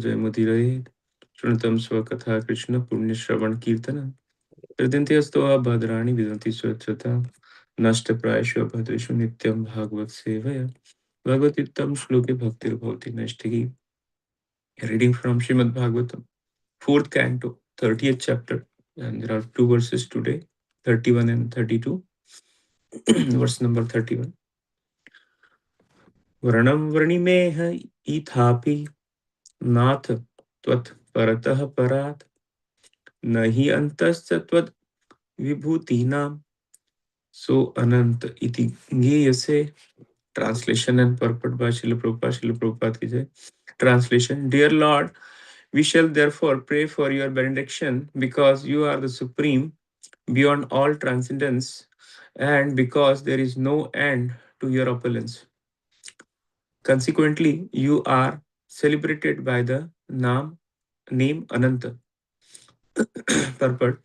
जयमुदीरयेत् शृणुतं स्वकथा कृष्ण पुण्यश्रवणकीर्तन कृदन्त्यस्तो भद्राणि विदन्ति स्वच्छता नष्टप्रायेषु भद्रेषु नित्यं भागवत सेवया भगवतीत्थं श्लोके भक्तिर्भवति नैष्ठिकी. Reading from Srimad Bhagavatam, 4th canto, 30th chapter, and there are two verses today, 31 and 32. Verse number 31. Vranam vranimeha ithapi nath tvat paratah parat nahi antasya tvat vibhutinam so anant iti geyase. Translation and purport by Srila Prabhupada. Srila Prabhupada ki jai. Translation. Dear Lord, we shall therefore pray for your benediction because you are the supreme beyond all transcendence and because there is no end to your opulence. Consequently, you are celebrated by the name Ananta. Purport.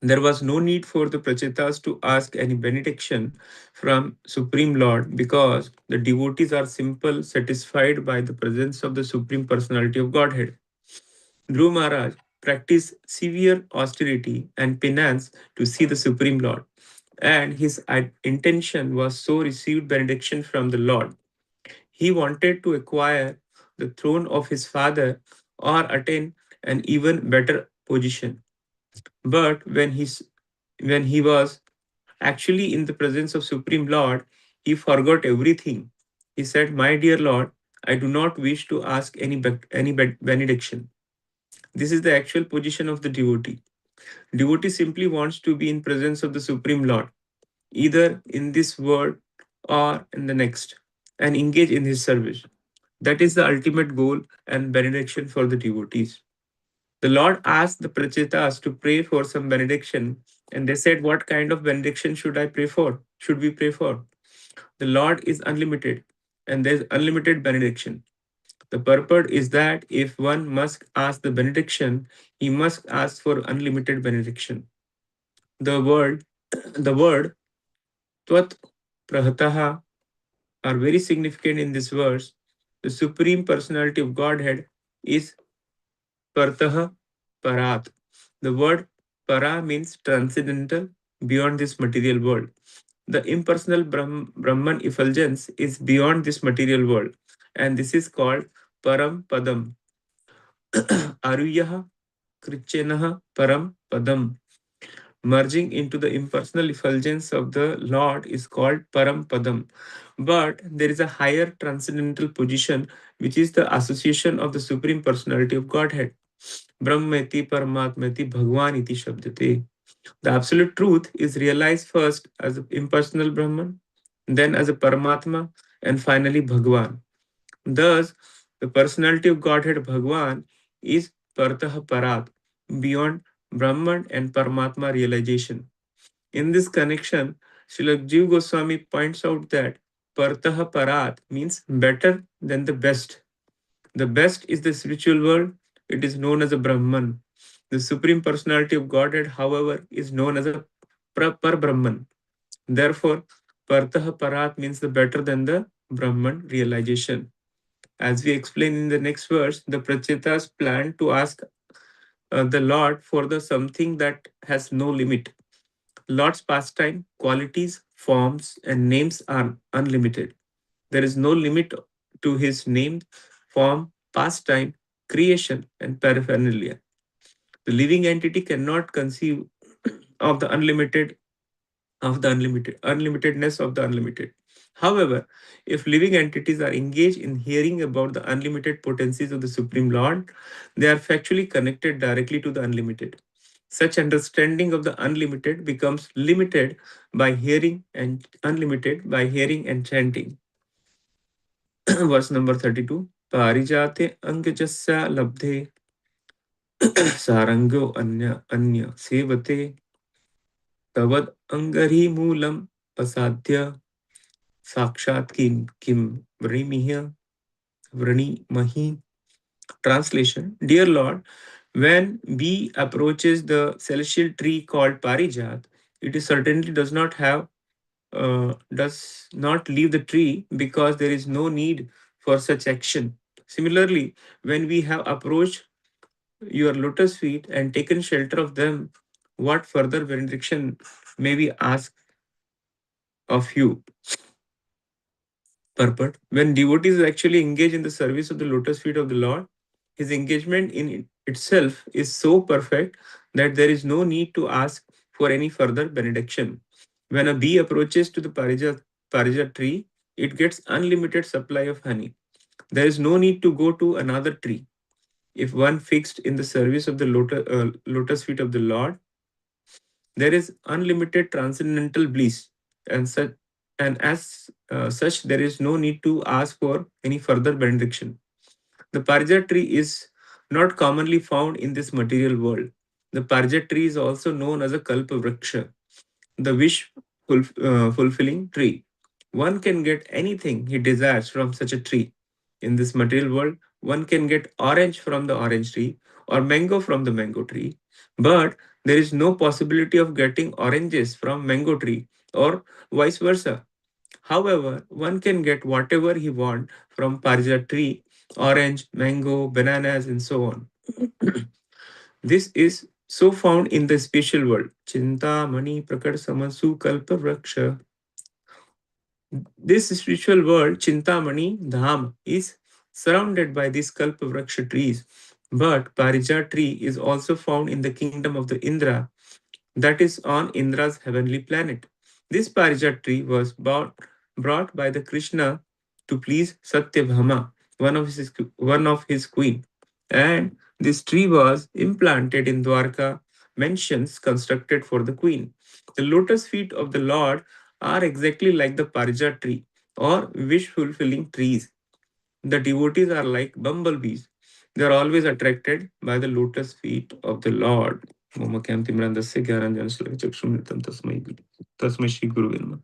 There was no need for the Prachetas to ask any benediction from Supreme Lord because the devotees are simple, satisfied by the presence of the Supreme Personality of Godhead. Dhruv Maharaj practiced severe austerity and penance to see the Supreme Lord, and his intention was so received benediction from the Lord. He wanted to acquire the throne of his father or attain an even better position. But when he was actually in the presence of Supreme Lord, he forgot everything. He said, "My dear Lord, I do not wish to ask any benediction." This is the actual position of the devotee. Devotee simply wants to be in presence of the Supreme Lord, either in this world or in the next, and engage in his service. That is the ultimate goal and benediction for the devotees. The Lord asked the Prachetas to pray for some benediction, and they said, "What kind of benediction should I pray for? Should we pray for?" The Lord is unlimited, and there is unlimited benediction. The purport is that if one must ask the benediction, he must ask for unlimited benediction. The word Tvat Prahataha are very significant in this verse. The Supreme Personality of Godhead is Partah Parat. The word para means transcendental, beyond this material world. The impersonal Brahman effulgence is beyond this material world, and this is called Param Padam. Aruyah Krichenah Param Padam. Merging into the impersonal effulgence of the Lord is called Param Padam. But there is a higher transcendental position, which is the association of the Supreme Personality of Godhead. Brahmeti Paramatmeti Bhagwan iti Shabdate. The absolute truth is realized first as an impersonal Brahman, then as a Paramatma, and finally Bhagwan. Thus, the personality of Godhead Bhagwan is Partah Parat, beyond Brahman and Paramatma realization. In this connection, Srila Jiva Goswami points out that Partah Parat means better than the best. The best is the spiritual world, it is known as a Brahman. The Supreme Personality of Godhead, however, is known as a Par Brahman. Therefore, Partah Parat means the better than the Brahman realization. As we explain in the next verse, the Prachetas plan to ask the Lord for the something that has no limit. Lord's pastime, qualities, forms, and names are unlimited. There is no limit to his name, form, pastime, creation, and paraphernalia. The living entity cannot conceive of the unlimitedness of the unlimited. However, if living entities are engaged in hearing about the unlimited potencies of the Supreme Lord, they are factually connected directly to the unlimited. Such understanding of the unlimited becomes limited by hearing and unlimited by hearing and chanting. Verse number 32. Parijate angajasya labdhe sarango anya sevate tavad angari moolam pasadya sakshat kim vrani mahi. Translation. Dear Lord, when bee approaches the celestial tree called Parijat, it is certainly does not leave the tree because there is no need for such action. Similarly, when we have approached your lotus feet and taken shelter of them, what further benediction may we ask of you? Purport. When devotees actually engage in the service of the lotus feet of the Lord, his engagement in itself is so perfect that there is no need to ask for any further benediction. When a bee approaches to the parijat tree, it gets unlimited supply of honey. There is no need to go to another tree. If one fixed in the service of the lotus feet of the Lord, there is unlimited transcendental bliss, and such, there is no need to ask for any further benediction. The Parijat tree is not commonly found in this material world. The Parijat tree is also known as a Kalpa Vriksha, the fulfilling tree. One can get anything he desires from such a tree. In this material world, one can get orange from the orange tree or mango from the mango tree, but there is no possibility of getting oranges from mango tree or vice versa. However, one can get whatever he wants from Parijat tree, orange, mango, bananas, and so on. This is so found in the spiritual world. Chinta mani prakar samasu kalpa vraksha. This spiritual world, Chintamani Dham, is surrounded by these Kalpa Vraksha trees. But Parijat tree is also found in the kingdom of the Indra, that is on Indra's heavenly planet. This Parijat tree was brought by the Krishna to please Satyabhama, one of his queen. And this tree was implanted in Dwarka mansions constructed for the queen. The lotus feet of the Lord are exactly like the Parijat tree or wish fulfilling trees. The devotees are like bumblebees. They are always attracted by the lotus feet of the Lord. Momakam Timrandasya Gyaranjan Shlaka Chakshumritam Tasmai Shri Guru Vinma.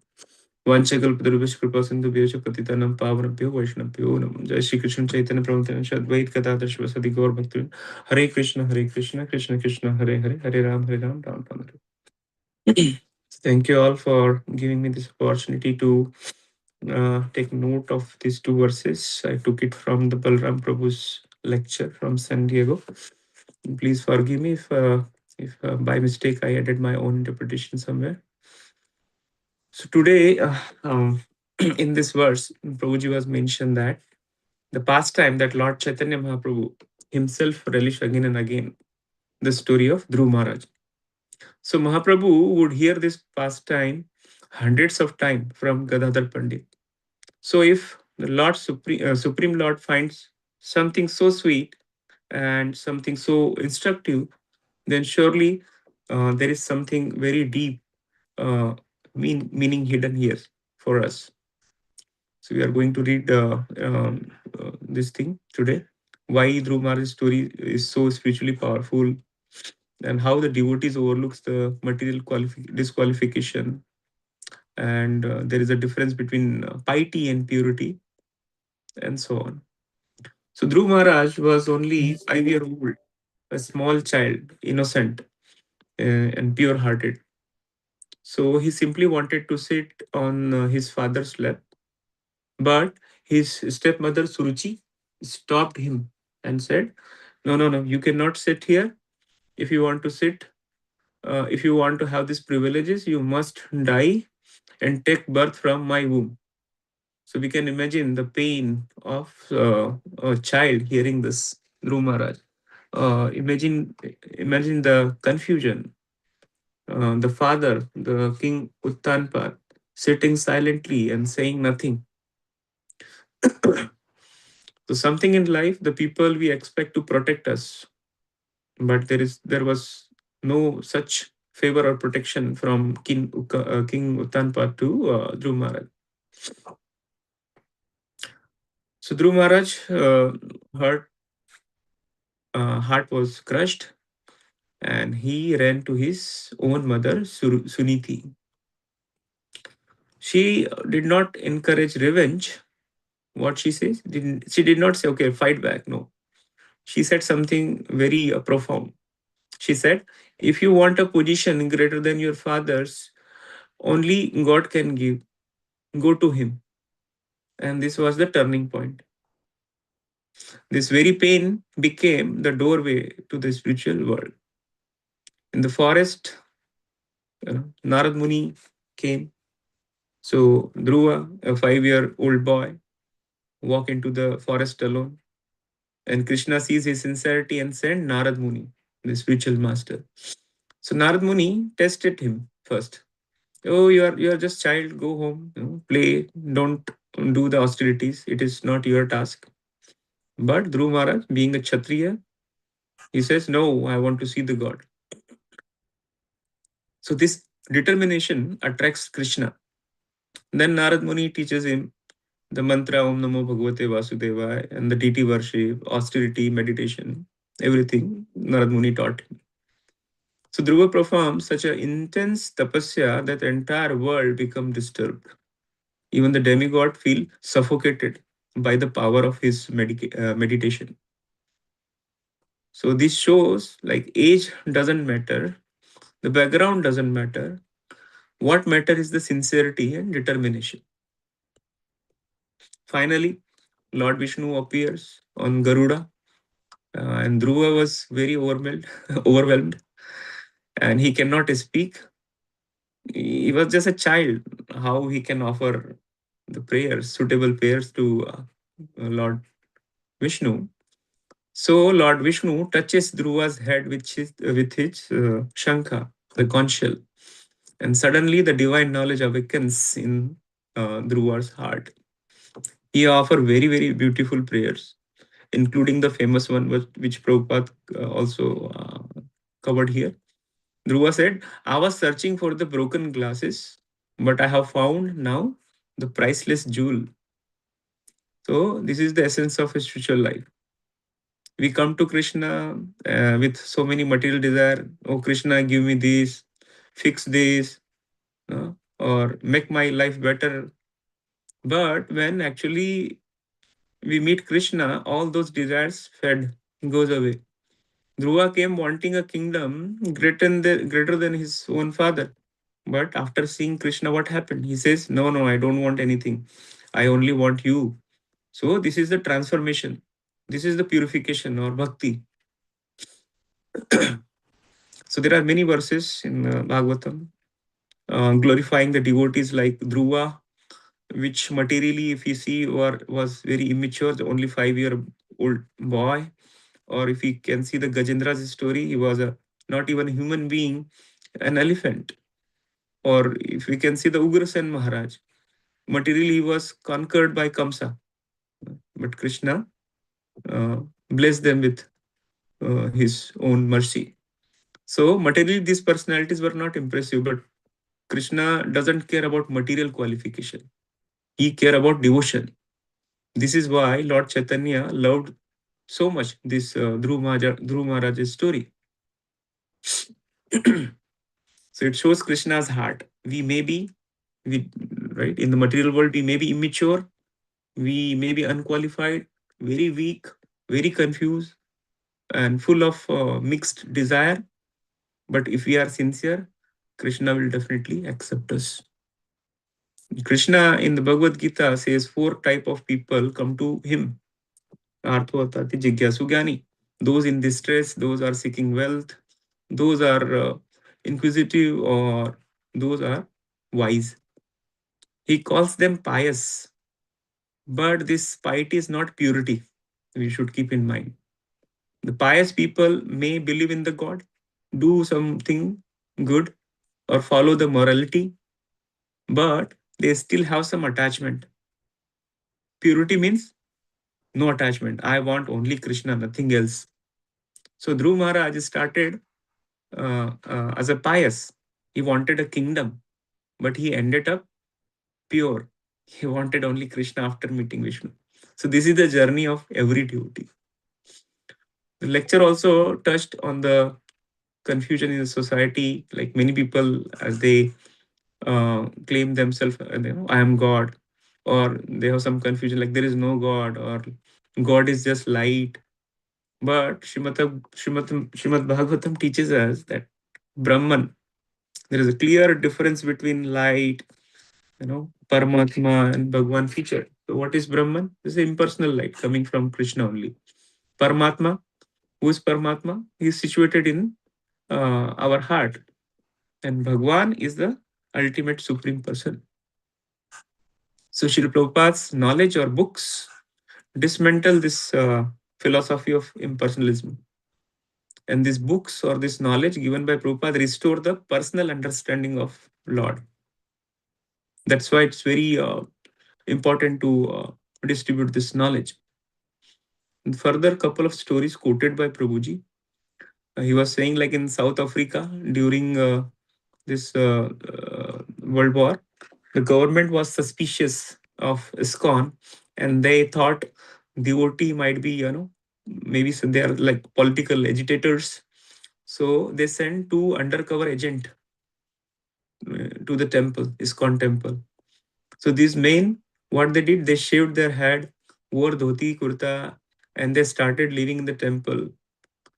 वांछकल्पतरुभ्यश्च कृपा सिन्धुभ्यश्च पतितानां पावनेभ्यो वैष्णवेभ्यो नमः जय श्री कृष्ण चैतन्य प्रभु नित्यानंद अद्वैत गदाधर शिवसदि गौर भक्तवृंद हरे कृष्ण कृष्ण कृष्ण हरे हरे हरे राम राम हरे thank you all for giving me this opportunity to take note of these two verses. I took it from the Balram Prabhu's lecture from San Diego. Please forgive me if by mistake I added my own interpretation somewhere. So today, in this verse, Prabhuji was mentioned that the pastime that Lord Chaitanya Mahaprabhu himself relished again and again, the story of Dhruv Maharaj. So Mahaprabhu would hear this pastime hundreds of times from Gadadhar Pandit. So if the Supreme Lord finds something so sweet and something so instructive, then surely there is something very deep meaning hidden here for us. So we are going to read this thing today. Why Dhruv Maharaj's story is so spiritually powerful, and how the devotees overlooks the material disqualification, and there is a difference between piety and purity, and so on. So Dhruv Maharaj was only 5 year old, a small child, innocent and pure hearted. So he simply wanted to sit on his father's lap, but his stepmother Suruchi stopped him and said, "No, no, no, you cannot sit here. If you want to sit, if you want to have these privileges, you must die and take birth from my womb." So we can imagine the pain of a child hearing this, Dhruv Maharaj. Imagine the confusion. The father, the king Uttanpad, sitting silently and saying nothing. So something in life, the people we expect to protect us, but there was no such favor or protection from King Uttanpad to Dhruv Maharaj. So Dhruv Maharaj heart was crushed, and he ran to his own mother, Suniti. She did not encourage revenge. What she says, she did not say, "Okay, fight back." No, she said something very profound. She said, "If you want a position greater than your father's, only God can give. Go to Him." And this was the turning point. This very pain became the doorway to the spiritual world. In the forest, Narad Muni came. So Dhruva, a 5-year-old boy, walk into the forest alone. And Krishna sees his sincerity and sent Narad Muni, the spiritual master. So Narad Muni tested him first. Oh, you are just child. Go home. Play. Don't do the austerities. It is not your task. But Dhruv Maharaj, being a Kshatriya, he says, no, I want to see the God. So this determination attracts Krishna. Then Narad Muni teaches him the mantra Om Namo Bhagavate Vasudevaya and the deity worship, austerity, meditation, everything Narad Muni taught him. So Dhruva performs such an intense tapasya that the entire world become disturbed. Even the demigod feel suffocated by the power of his meditation. So this shows like age doesn't matter, the background doesn't matter. What matter is the sincerity and determination. Finally, Lord Vishnu appears on Garuda, and Dhruva was very overwhelmed, overwhelmed, and he cannot speak. He was just a child. How he can offer the prayers, suitable prayers to Lord Vishnu? So Lord Vishnu touches Dhruva's head with his shankha, the conch shell, and suddenly the divine knowledge awakens in Dhruva's heart. He offers very beautiful prayers, including the famous one which Prabhupada also covered here. Dhruva said, I was searching for the broken glasses, but I have found now the priceless jewel. So, this is the essence of a spiritual life. We come to Krishna with so many material desire. Oh, Krishna, give me this, fix this, or make my life better. But when actually we meet Krishna, all those desires fed, goes away. Dhruva came wanting a kingdom greater than his own father. But after seeing Krishna, what happened? He says, no, no, I don't want anything. I only want you. So this is the transformation. This is the purification or bhakti. So there are many verses in Bhagavatam glorifying the devotees like Dhruva, which materially, if you see, was very immature, the only 5-year-old boy. Or if we can see the Gajendra's story, he was a not even a human being, an elephant. Or if we can see the Ugrasen Maharaj, materially he was conquered by Kamsa, but Krishna uh, blessed them with his own mercy. So materially, these personalities were not impressive, but Krishna doesn't care about material qualification. He care about devotion. This is why Lord Chaitanya loved so much this Dhruv Maharaj's story. So it shows Krishna's heart. We right in the material world, we may be immature, we may be unqualified, very weak, very confused, and full of mixed desire. But if we are sincere, Krishna will definitely accept us. Krishna in the Bhagavad Gita says four type of people come to him. Arthatati Jigyasu Gyani. Those in distress, those are seeking wealth, those are inquisitive, or those are wise. He calls them pious, but this piety is not purity. We should keep in mind. The pious people may believe in the God, do something good, or follow the morality, but they still have some attachment. Purity means no attachment. I want only Krishna, nothing else. So Dhruv Maharaj started as a pious. He wanted a kingdom, but he ended up pure. He wanted only Krishna after meeting Vishnu. So this is the journey of every devotee. The lecture also touched on the confusion in the society, like many people as they claim themselves, I am God, or they have some confusion like there is no God, or God is just light. But Srimad Bhagavatam teaches us that Brahman, there is a clear difference between light, Paramatma and Bhagwan feature. So what is Brahman? This is impersonal light coming from Krishna only. Paramatma, who is Paramatma? He is situated in our heart. And Bhagwan is the ultimate supreme person. So Srila Prabhupada's knowledge or books dismantle this philosophy of impersonalism. And these books or this knowledge given by Prabhupada restore the personal understanding of Lord. That's why it's very important to distribute this knowledge. And further, couple of stories quoted by Prabhuji. He was saying like in South Africa during this World War, the government was suspicious of ISKCON, and they thought devotee might be, maybe they are like political agitators. So they sent two undercover agent to the temple, ISKCON temple. So these men, what they did, they shaved their head, wore dhoti, kurta, and they started living in the temple.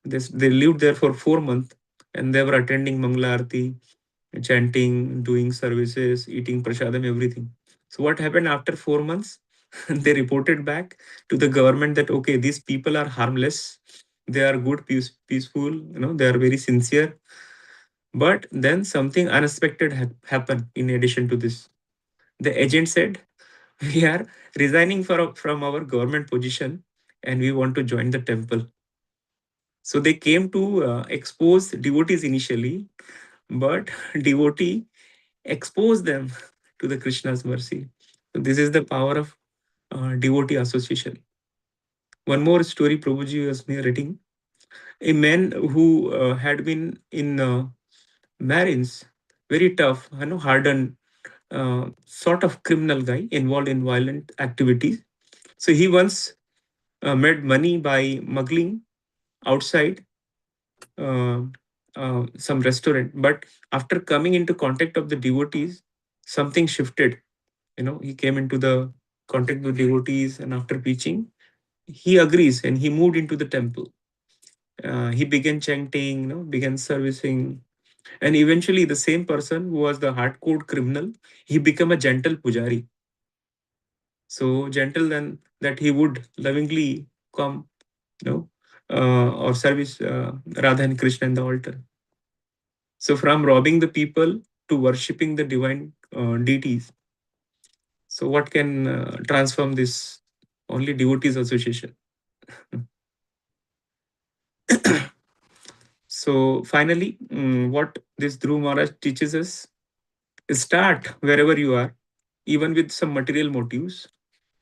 They lived there for 4 months, and they were attending Mangala Aarti, chanting, doing services, eating prasadam, everything. So what happened after 4 months? They reported back to the government that okay, these people are harmless, they are good, peaceful, they are very sincere. But then something unexpected happened in addition to this. The agent said, "We are resigning from our government position and we want to join the temple." So they came to expose devotees initially, but devotee exposed them to the Krishna's mercy. So this is the power of devotee association. One more story Prabhuji was narrating. A man who had been in Marines, very tough, hardened, sort of criminal guy involved in violent activities. So he once made money by muggling outside uh, some restaurant. But after coming into contact of the devotees, something shifted. He came into the contact with devotees, and after preaching, he agrees and he moved into the temple. He began chanting, began servicing, and eventually the same person who was the hardcore criminal, he became a gentle pujari. So gentle then that he would lovingly come, or service Radha and Krishna in the altar. So from robbing the people to worshipping the divine deities. So what can transform this? Only devotees association. So finally, what this Dhruv Maharaj teaches us is start wherever you are, even with some material motives,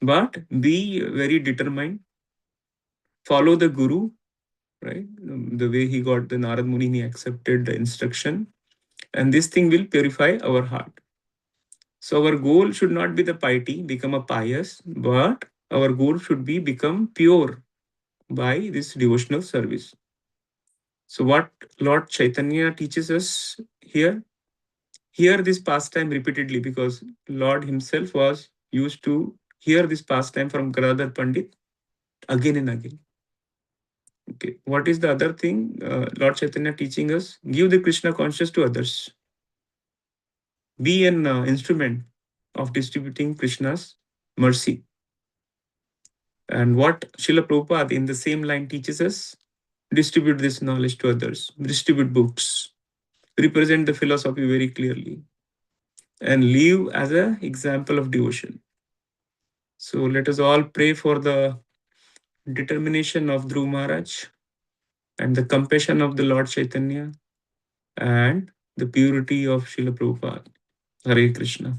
but be very determined. Follow the Guru, right? The way he got the Narad Muni, he accepted the instruction, and this thing will purify our heart. So our goal should not be the piety, become a pious, but our goal should be become pure by this devotional service. So what Lord Chaitanya teaches us here, hear this pastime repeatedly because Lord himself was used to hear this pastime from Gadadhar Pandit again and again. Okay, what is the other thing Lord Chaitanya teaching us? Give the Krishna conscious to others. Be an instrument of distributing Krishna's mercy. And what Srila Prabhupada in the same line teaches us, distribute this knowledge to others, distribute books, represent the philosophy very clearly, and live as an example of devotion. So let us all pray for the determination of Dhruv Maharaj and the compassion of the Lord Chaitanya and the purity of Srila Prabhupada. Hare Krishna.